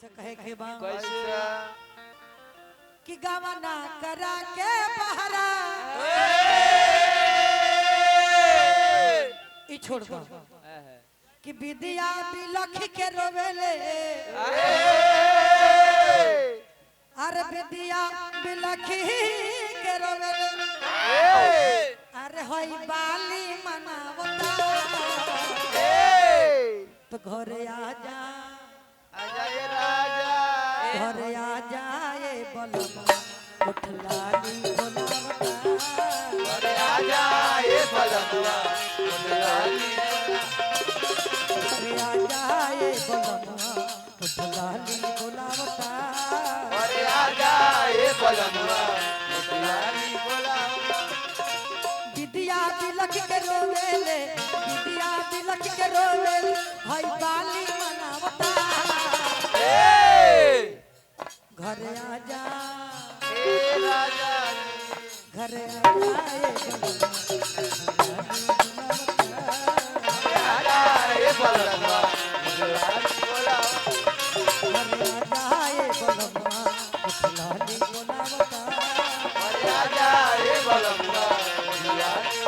कहे के बा कैसे कि गवना करा के बहरा ई छोड़ दो कि विद्या बिलख के रोवेले अरे विद्या बिलख के रोवेले अरे होई बाली मनावता तो घरे आजा ये राजा घरे आ जाए बलमा उठ लाली बोलावता अरे आजा ये बलमा घरे आ जाए बलमा उठ लाली बोलावता अरे आजा ये बलमा लाली बोलावता विद्या तिलक के रोवेले विद्या तिलक के रोवेले भाई बाली मनावता घरे आ जा राजा घरे आ जाए आजा ये बलमा लाली बोलावता घरे आ जाए बलमा उठ लाली बोलावता अरे आजा ये बलमा लाली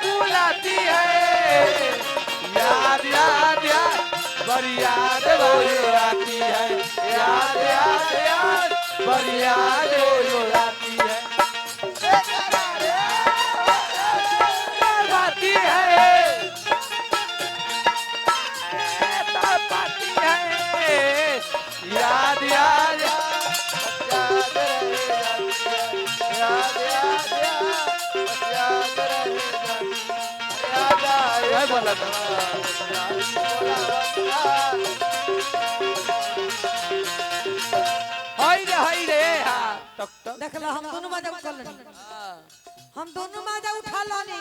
बुलाती है याद याद याद बड़ी याद बुलाती है याद याद याद बड़ी याद बुलाती है बुलाती है तड़पाती है याद याद याद याद याद याद देखला हम दोनों मजा उठा लेनी हम दोनों मजा उठा लानी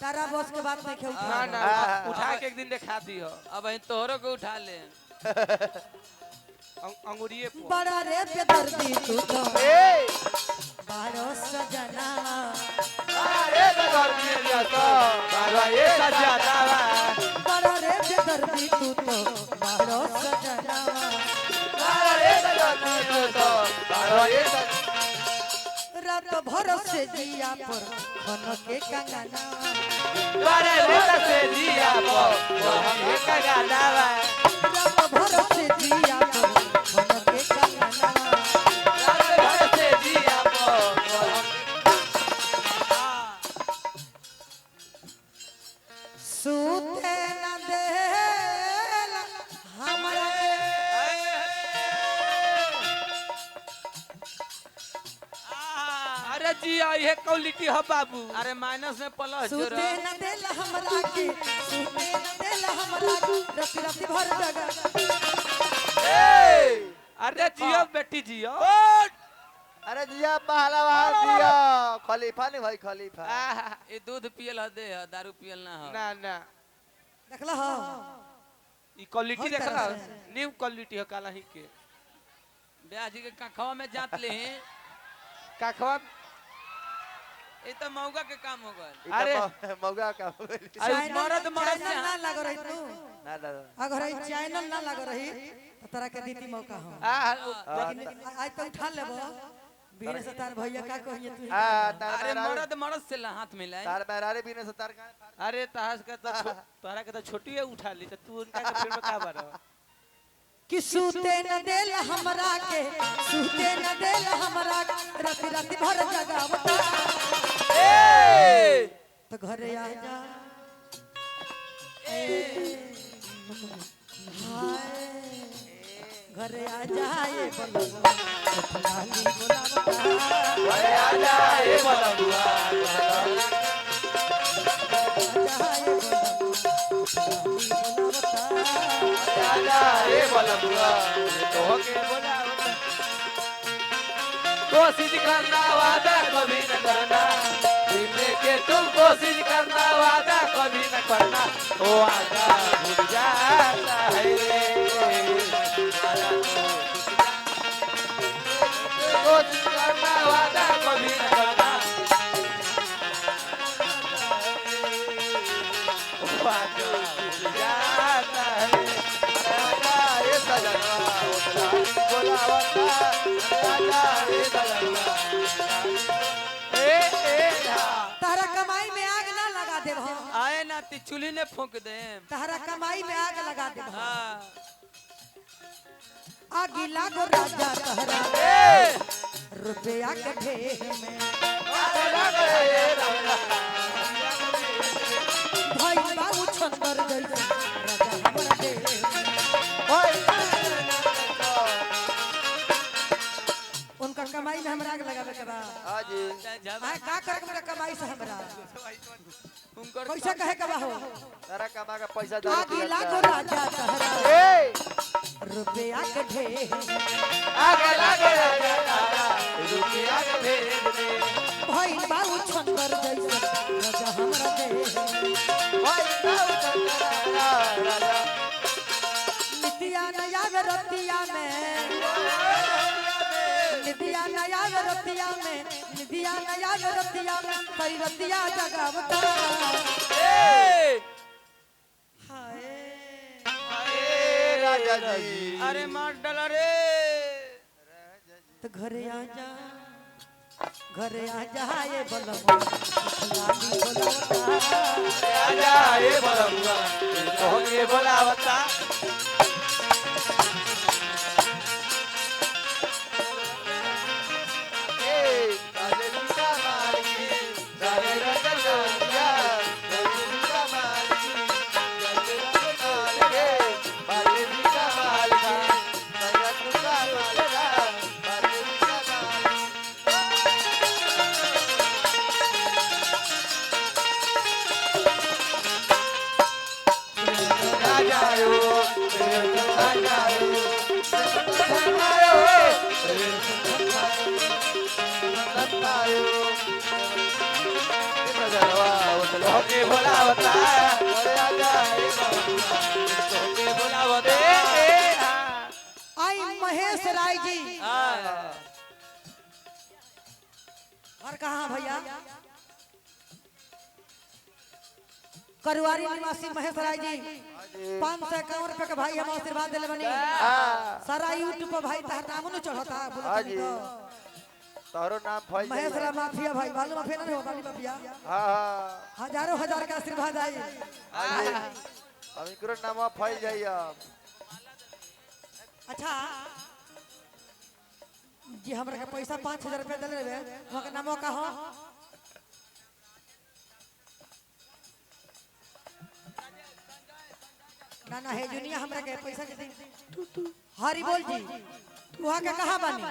तारा बस के बात नहीं खेल ना ना उठा के एक दिन दिखा दियो अब हम तोहरो को उठा ले अंगूरिये पर बड़ा रे बेदर्दी तू तो बारो सजना बड़ा रे बेदर्दी तू तो बारो सजना रात भर से जिया पर खन के कंगना रात भर से जिया पर खन के कंगना सूते न दे हमरा अरे जी ये क्वालिटी है बाबू अरे माइनस में प्लस जोड़ सूते न दे हमरा के सूते न दे हमरा के रात रात भर जगा अरे जियो बेटी जियो अरे जिया पहलवान जिया खलीफा नहीं भाई खलीफा ये दूध पियल ह दे ह दारू पियल ना हो ना ना देखला हो ई क्वालिटी हर देखला तरह से। न्यू क्वालिटी है काला ही के ब्याजी के काखवा में जात ले हैं काखवा ये तो मौगा के काम हो गए अरे अरे मौगा का अरे मरद मरद चैनल ना लग रही तू ना ना अगर ई चैनल ना लग रही तो तोरा के दीती मौका हो लेकिन आज तो उठा लेबो वीर सतार भैया का कहिए तू अरे मरद मरद से हाथ मिलाए तार बैरारे भी ने सतार का अरे तहस का तो तोरा के तो छोटी है उठा ली तो तू उनका के फिर में का बारो कि सूते न देल हमरा के सूते न देल हमरा के रात रात भर जगावता तो घरे आ जा हाय घरे आ जाए बलवा लाली बोलावता अरे आजा ये बलबुआ आजा ये बलबुआ तो के बोला कोशिश करना वादा कभी न करना जीने के तुम कोशिश करना वादा कभी न करना ओ आजा भूल जाता है कोशिश करना वादा कभी न करना मोमबत्ती चूल्ही ने फूंक दे। तहरा कमाई में आग लगा दे हाँ आगी लागो राजा तहरा रुपया के ढेर में भाई बाबू छंदर जैसे राजा हमरा देह में उनका कमाई में हमरा आग लगावे के बा हां जी आ का करे हमरा कमाई से हमरा उनकर पैसा कहे के बा हो तारा कमा के पैसा आगी लागो राजा तहरा रुपया के ढेर आगे लागे राजा तारा रुपया के भेद दे भाई बाबू छंदर जैसे राजा हमरा देह में भाई बाबू चंद्रा राजा नितिया नया रतिया में नितिया नया रतिया में नितिया नया रतिया में कई रतिया जगावता हाय राजा जी अरे मार डाला रे। तो घरे आ जा ये बलवा लाली बोलवता राजा ये बलुआ तो ये बोलावता ए काले सीता माली काले रंग जोगिया काले सीता माली काले रंग माली काले सीता माली काले सीता माली काले सीता माली राजायो राजायो बोलावता आई महेश राय जी और कहाँ भैया करुआरी निवासी महेश राय जी 551 रुपए के भाई हम आशीर्वाद दिले बनी सारा यूट्यूब पर भाई तहर नाम न चढ़ता हाँ जी तारो नाम फैल महेश राय माफिया भाई बालू माफिया नहीं हो बालू माफिया हां हजारों हजार का आशीर्वाद आई अब इकरो नाम फैल जाइए अच्छा जी हमरा के पैसा 5000 रुपया दे लेबे वहां के नामो का हो ना ना है जुनिया हमरा के पैसा के हरि बोल जी वहां के कहां बानी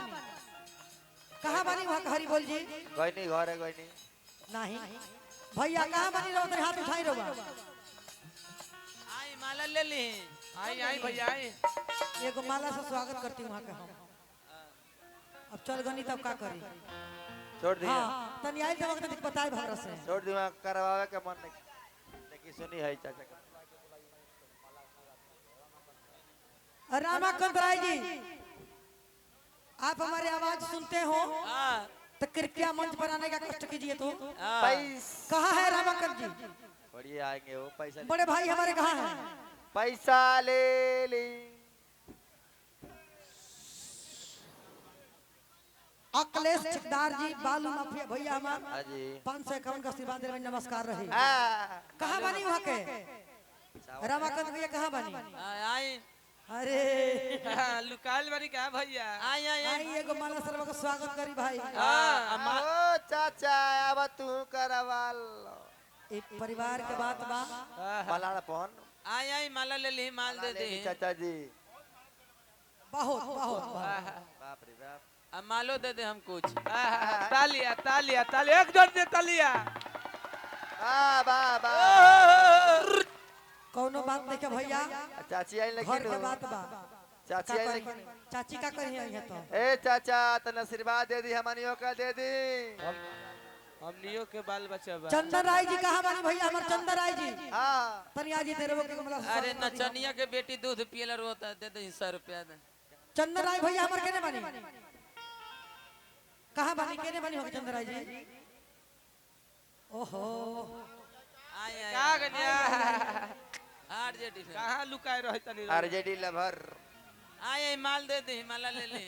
वहां के हरि बोल जी कोई नहीं घर है कोई नहीं नहीं भैया कहां बानी रहो तेरे हाथ उठाई रहो आई माला ले ली। आई आई भैया आई। एगो माला से स्वागत करती हूं वहां के हम अब चल गनी तब का करी छोड़ दिया हां तनी आई वक्त तक बताए हमरा से छोड़ दिया करवावे के मन नहीं लेकिन सुनी है चाचा का रामाकांत राय जी आप हमारी आवाज सुनते हो तो कृपया मंच पर आने का कष्ट कीजिए तो कहाँ है रामाकांत जी बढ़िया आएंगे वो पैसा बड़े भाई हमारे कहाँ हैं पैसा ले ली अखिलेश ठेकेदार जी बालू माफिया भैया हमारे हाँ जी 551 का आशीर्वाद देने में नमस्कार रहे हाँ कहाँ बनी वहाँ के रामाकांत भैया कहाँ बनी आई अरे लुकाल बारी क्या भैया। आई आई आई एगो माला सर्व का स्वागत करी भाई ओ चाचा अब तू करवाल ये परिवार के बात बा मलाड़पन आई आई माला ले ली माल दे दे। चाचा जी बहुत बहुत बाप रे बाप अब मालो दे दे हम कुछ। तालिया तालिया तालिया एक जोर से तालिया। बा कौनो बात नहीं के भैया चाची आई घर लेकिन के बात बा चाची आई लेकिन चाची का करी है तो ए चाचा तन आशीर्वाद दे दी हमनियों का दे दी हमनियों के बाल बच्चा बा। चंदन राय जी कहाँ बनी भैया हमारे चंदन राय जी हां तनिया जी तेरे के कमला अरे नचनिया के बेटी दूध पियला रोता दे दे 100 रुपया दे। चंदन राय भैया हमारे केने बनी कहाँ बनी केने बनी हो चंदन राय जी ओहो आई आई का गनिया आरजेडी कहां लुकाए रहे तनी आरजेडी लवर आई आई माल दे दे माला ले ले